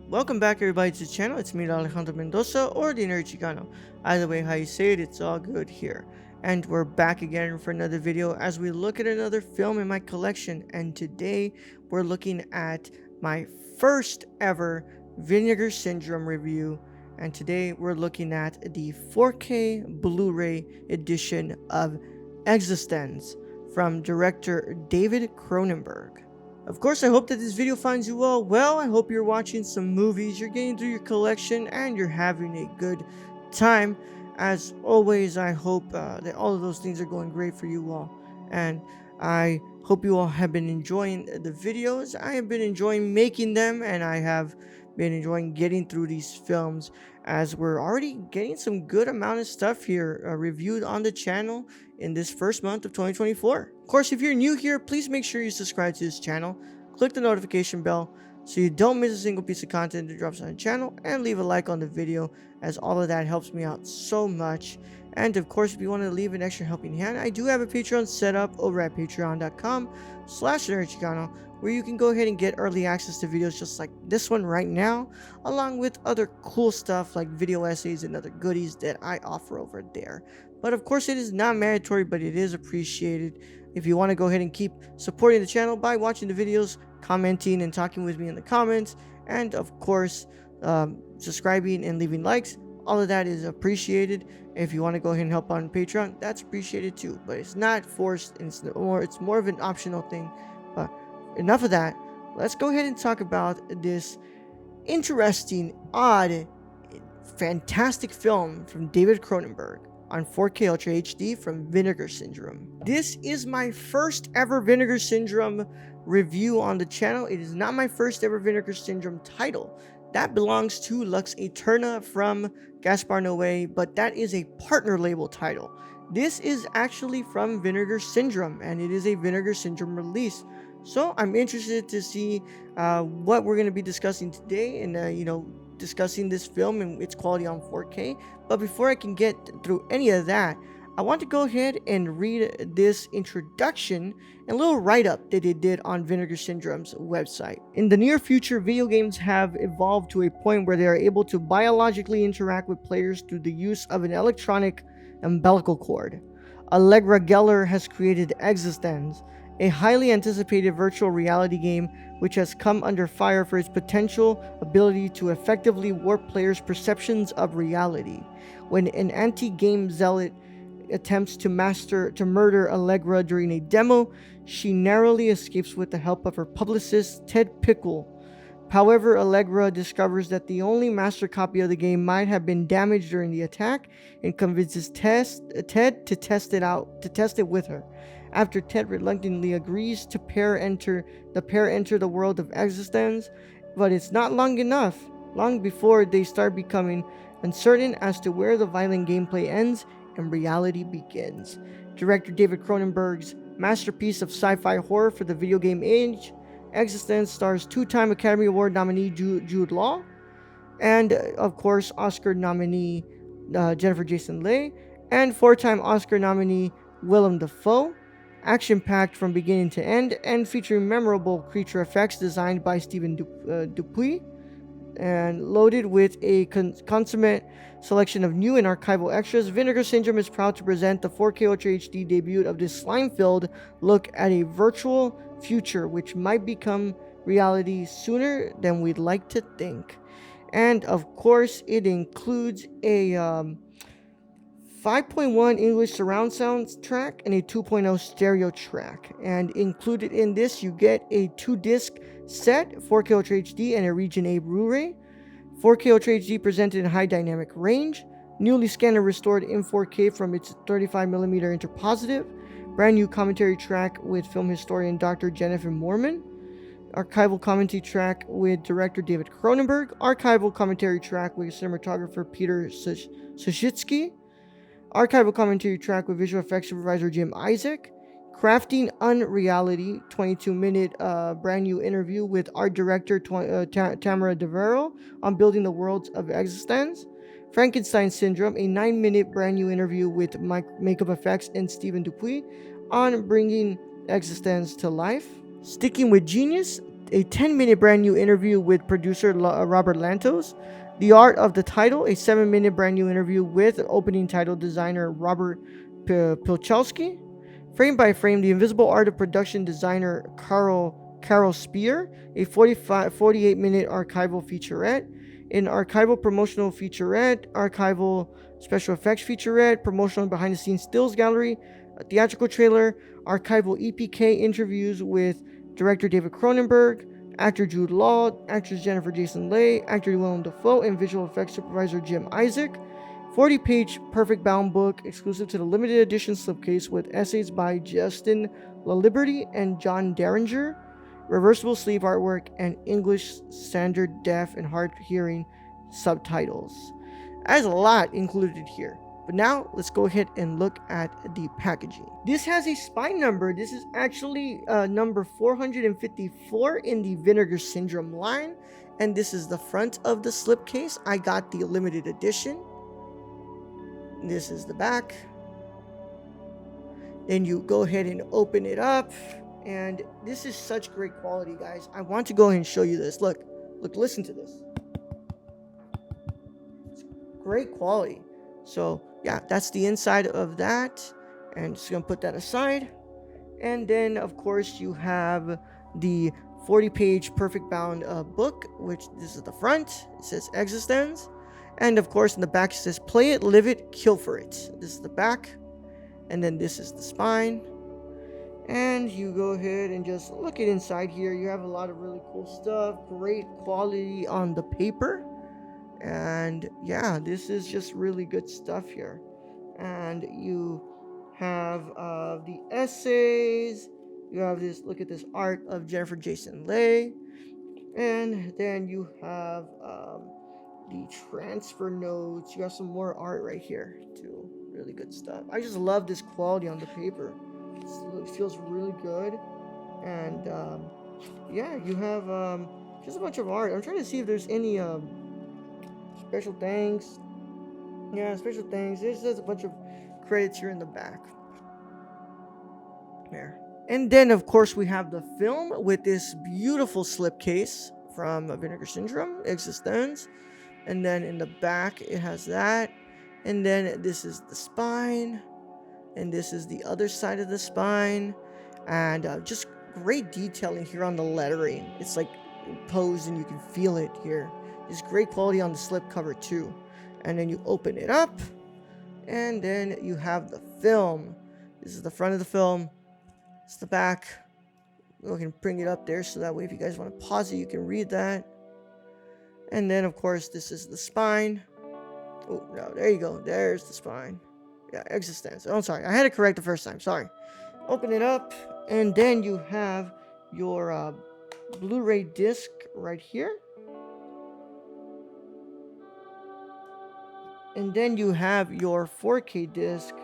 Welcome back everybody to the channel. It's me, Alejandro Mendoza, or the Nerd Chicano. Either way how you say it, it's all good here. And we're back again for another video as we look at another film in my collection. And today we're looking at my first ever Vinegar Syndrome review. And today we're looking at the 4K Blu Ray edition of eXistenZ from director David Cronenberg. Of course, I hope that this video finds you all well. I hope you're watching some movies, you're getting through your collection, and you're having a good time. As always, I hope that all of those things are going great for you all. And I hope you all have been enjoying the videos. I have been enjoying making them, and I have been enjoying getting through these films as we're already getting some good amount of stuff here reviewed on the channel in this first month of 2024. Of course, if you're new here, please make sure you subscribe to this channel, click the notification bell so you don't miss a single piece of content that drops on the channel, and leave a like on the video as all of that helps me out so much. And of course, if you want to leave an extra helping hand, I do have a Patreon set up over at patreon.com/nerdchicano, where you can go ahead and get early access to videos just like this one right now, along with other cool stuff like video essays and other goodies that I offer over there. But of course, it is not mandatory, but it is appreciated if you want to go ahead and keep supporting the channel by watching the videos, commenting and talking with me in the comments, and of course, subscribing and leaving likes. All of that is appreciated. If you want to go ahead and help on Patreon, that's appreciated too, but it's not forced, and it's more of an optional thing. But enough of that. Let's go ahead and talk about this interesting, odd, fantastic film from David Cronenberg on 4K Ultra HD from Vinegar Syndrome. This is my first ever Vinegar Syndrome review on the channel. It is not my first ever Vinegar Syndrome title. That belongs to Lux Eterna from Gaspar Noé, but that is a partner label title. This is actually from Vinegar Syndrome, and it is a Vinegar Syndrome release. So I'm interested to see what we're going to be discussing today, and discussing this film and its quality on 4K. But before I can get through any of that, I want to go ahead and read this introduction and a little write-up that they did on Vinegar Syndrome's website. In the near future, video games have evolved to a point where they are able to biologically interact with players through the use of an electronic umbilical cord. Allegra Geller has created eXistenZ, a highly anticipated virtual reality game which has come under fire for its potential ability to effectively warp players' perceptions of reality. When an anti-game zealot attempts to murder Allegra during a demo, she narrowly escapes with the help of her publicist Ted Pickle. However, Allegra discovers that the only master copy of the game might have been damaged during the attack and convinces Ted to test it with her. After Ted reluctantly agrees, the pair enter the world of eXistenZ, but it's not long before they start becoming uncertain as to where the violent gameplay ends and reality begins. Director David Cronenberg's masterpiece of sci-fi horror for the video game age, eXistenZ stars two-time Academy Award nominee Jude Law, and of course Oscar nominee Jennifer Jason Leigh, and four-time Oscar nominee Willem Dafoe. Action-packed from beginning to end, and featuring memorable creature effects designed by Steven Dupuis, and loaded with a consummate selection of new and archival extras, Vinegar Syndrome is proud to present the 4K Ultra HD debut of this slime-filled look at a virtual future which might become reality sooner than we'd like to think. And of course, it includes a 5.1 English surround sound track and a 2.0 stereo track. And included in this, you get a 2-disc set, 4K Ultra HD and a Region A Blu Ray. 4K Ultra HD presented in high dynamic range, newly scanned and restored in 4K from its 35mm interpositive, brand new commentary track with film historian Dr. Jennifer Mormon, archival commentary track with director David Cronenberg, archival commentary track with cinematographer Peter Sushitsky, archival commentary track with visual effects supervisor Jim Isaac, Crafting Unreality, 22-minute brand new interview with art director Tamara DeVero on building the worlds of eXistenZ, Frankenstein Syndrome, a 9-minute brand new interview with makeup effects and Steven Dupuis on bringing eXistenZ to life. Sticking with Genius, a 10-minute brand new interview with producer Robert Lantos. The Art of the Title, a 7-minute brand new interview with opening title designer Robert Pilchowski. Frame by Frame, The Invisible Art of Production designer Carol Spear, a 48-minute archival featurette, an archival promotional featurette, archival special effects featurette, promotional behind-the-scenes stills gallery, a theatrical trailer, archival EPK interviews with director David Cronenberg, actor Jude Law, actress Jennifer Jason Leigh, actor Willem Dafoe, and visual effects supervisor Jim Isaac. 40-page perfect bound book exclusive to the limited edition slipcase with essays by Justin LaLiberty and John Derringer, reversible sleeve artwork, and English standard deaf and hard hearing subtitles. There's a lot included here. But now let's go ahead and look at the packaging. This has a spine number. This is actually number 454 in the Vinegar Syndrome line. And this is the front of the slipcase. I got the limited edition. This is the back. Then you go ahead and open it up. And this is such great quality, guys. I want to go ahead and show you this. Look, listen to this. It's great quality. So yeah, that's the inside of that, and just gonna put that aside. And then of course you have the 40-page perfect bound book, which this is the front. It says eXistenZ, and of course in the back it says play it, live it, kill for it. This is the back, and then this is the spine. And you go ahead and just look at inside here. You have a lot of really cool stuff, great quality on the paper. And yeah, this is just really good stuff here. And you have the essays. You have this, look at this art of Jennifer Jason Leigh. And then you have the transfer notes. You have some more art right here too. Really good stuff. I just love this quality on the paper. It feels really good. And yeah, you have just a bunch of art. I'm trying to see if there's any special thanks. Yeah, special thanks. There's just a bunch of credits here in the back. There. And then, of course, we have the film with this beautiful slipcase from Vinegar Syndrome, eXistenZ. And then in the back, it has that. And then this is the spine. And this is the other side of the spine. And just great detailing here on the lettering. It's like posed and you can feel it here. It's great quality on the slip cover too. And then you open it up, and then you have the film. This is the front of the film. It's the back. We can bring it up there so that way if you guys want to pause it, you can read that. And then of course this is the spine. Oh no, there you go. There's the spine. Yeah, eXistenZ. Oh, I'm sorry. I had it correct the first time. Sorry. Open it up, and then you have your Blu Ray disc right here. And then you have your 4K disc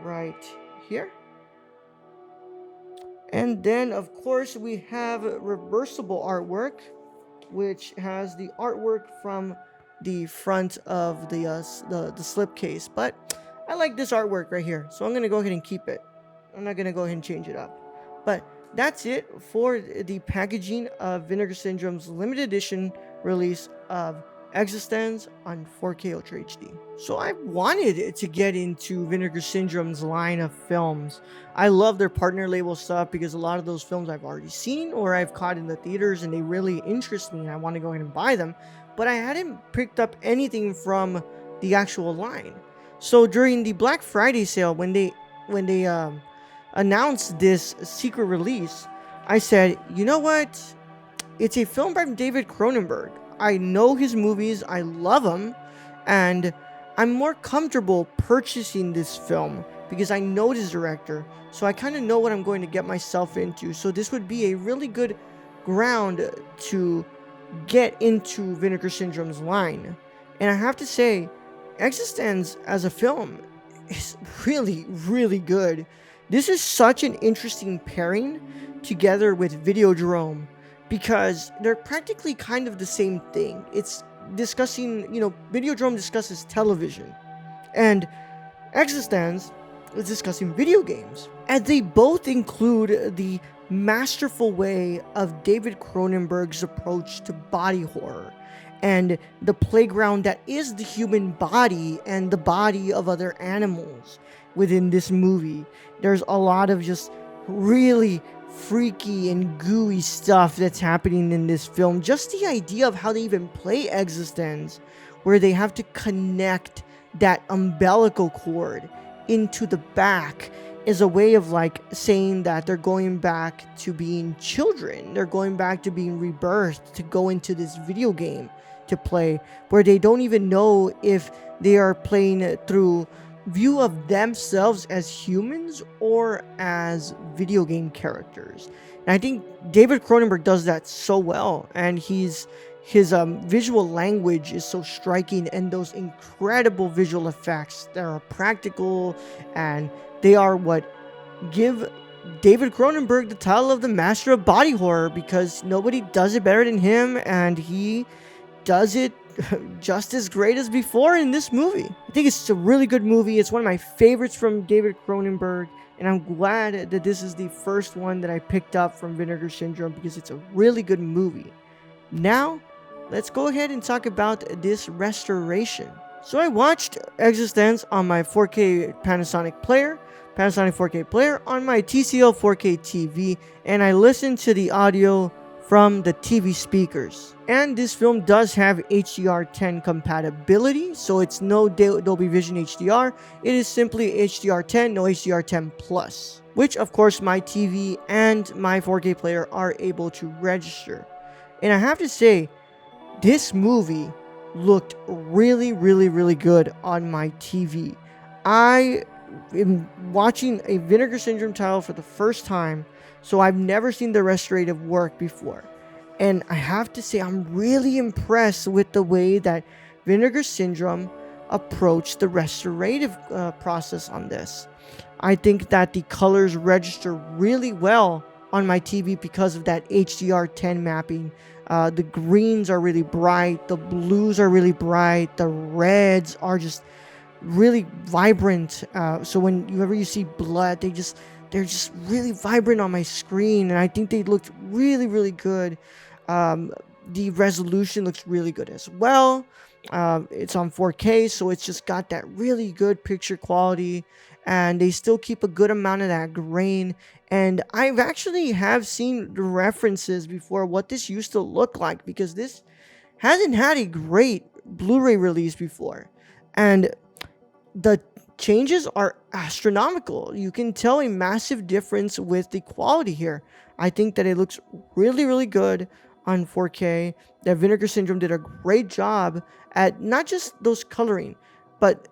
right here. And then, of course, we have reversible artwork, which has the artwork from the front of the slipcase. But I like this artwork right here, so I'm going to go ahead and keep it. I'm not going to go ahead and change it up. But that's it for the packaging of Vinegar Syndrome's limited edition release of eXistenZ on 4K Ultra HD. So I wanted to get into Vinegar Syndrome's line of films. I love their partner label stuff because a lot of those films I've already seen or I've caught in the theaters and they really interest me and I want to go ahead and buy them. But I hadn't picked up anything from the actual line. So during the Black Friday sale, when they announced this secret release, I said, you know what? It's a film by David Cronenberg. I know his movies, I love them, and I'm more comfortable purchasing this film because I know this director, so I kind of know what I'm going to get myself into. So this would be a really good ground to get into Vinegar Syndrome's line. And I have to say, eXistenZ as a film is really, really good. This is such an interesting pairing together with Videodrome, because they're practically kind of the same thing. It's discussing, Videodrome discusses television, and eXistenZ is discussing video games. And they both include the masterful way of David Cronenberg's approach to body horror and the playground that is the human body and the body of other animals within this movie. There's a lot of just really freaky and gooey stuff that's happening in this film. Just the idea of how they even play eXistenZ, where they have to connect that umbilical cord into the back, is a way of like saying that they're going back to being children. They're going back to being rebirthed to go into this video game to play, where they don't even know if they are playing through view of themselves as humans or as video game characters. And I think David Cronenberg does that so well, and his visual language is so striking, and those incredible visual effects that are practical, and they are what give David Cronenberg the title of the master of body horror, because nobody does it better than him, and he does it just as great as before in this movie. I think it's a really good movie. It's one of my favorites from David Cronenberg, and I'm glad that this is the first one that I picked up from Vinegar Syndrome, because it's a really good movie. Now, let's go ahead and talk about this restoration. So I watched eXistenZ on my 4K Panasonic 4K player on my TCL 4K TV, and I listened to the audio from the TV speakers. And this film does have HDR10 compatibility, so it's no Dolby Vision HDR. It is simply HDR10, no HDR10 Plus, which of course my TV and my 4K player are able to register. And I have to say, this movie looked really, really, really good on my TV. I am watching a Vinegar Syndrome title for the first time, so I've never seen the restorative work before. And I have to say, I'm really impressed with the way that Vinegar Syndrome approached the restorative process on this. I think that the colors register really well on my TV because of that HDR10 mapping. The greens are really bright, the blues are really bright, the reds are just really vibrant. So whenever you see blood, they're just really vibrant on my screen, and I think they looked really, really good. The resolution looks really good as well. It's on 4K, so it's just got that really good picture quality, and they still keep a good amount of that grain. And I've actually have seen the references before what this used to look like, because this hasn't had a great Blu Ray release before, and the changes are astronomical. You can tell a massive difference with the quality here. I think that it looks really, really good on 4K. That Vinegar Syndrome did a great job at not just those coloring, but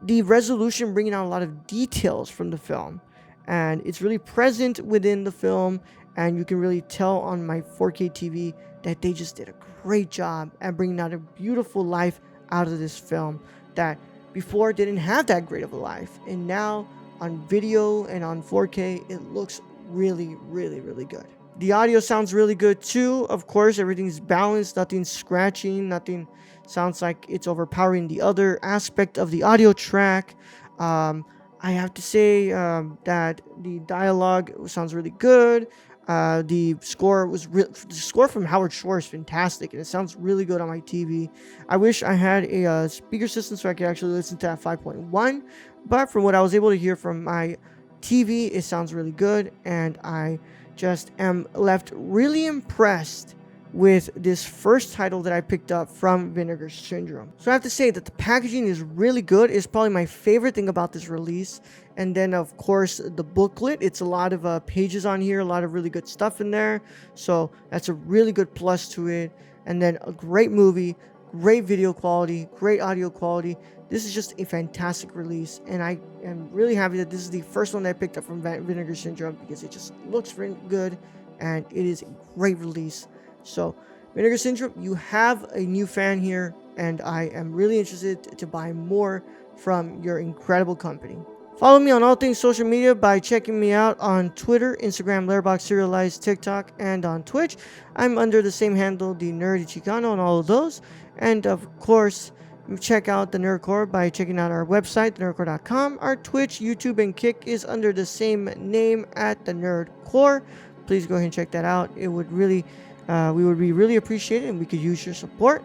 the resolution, bringing out a lot of details from the film. And it's really present within the film, and you can really tell on my 4K TV that they just did a great job at bringing out a beautiful life out of this film that before didn't have that great of a life. And now on video and on 4K, it looks really, really, really good. The audio sounds really good too. Of course, everything's balanced, nothing's scratching, nothing sounds like it's overpowering the other aspect of the audio track. I have to say that the dialogue sounds really good. The score from Howard Shore is fantastic, and it sounds really good on my TV. I wish I had a speaker system so I could actually listen to that 5.1, but from what I was able to hear from my TV, it sounds really good, and I just am left really impressed with this first title that I picked up from Vinegar Syndrome. So I have to say that the packaging is really good. It's probably my favorite thing about this release. And then, of course, the booklet. It's a lot of pages on here, a lot of really good stuff in there. So that's a really good plus to it. And then a great movie, great video quality, great audio quality. This is just a fantastic release, and I am really happy that this is the first one that I picked up from Vinegar Syndrome, because it just looks very good, and it is a great release. So, Vinegar Syndrome, you have a new fan here, and I am really interested to buy more from your incredible company. Follow me on all things social media by checking me out on Twitter, Instagram, Letterboxd, Serialized, TikTok, and on Twitch. I'm under the same handle, the Nerdy Chicano, on all of those. And of course, check out the Nerdcore by checking out our website, thenerdcore.com. Our Twitch, YouTube, and Kick is under the same name at the Nerdcore. please go ahead and check that out. It would really, we would be really appreciated, and we could use your support.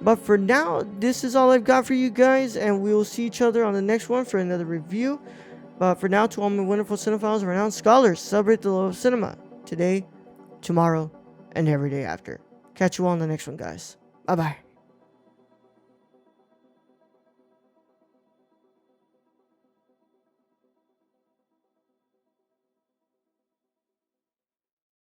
But for now, this is all I've got for you guys, and we will see each other on the next one for another review. But for now, to all my wonderful cinephiles, renowned scholars, celebrate the love of cinema today, tomorrow, and every day after. Catch you all on the next one, guys. Bye bye.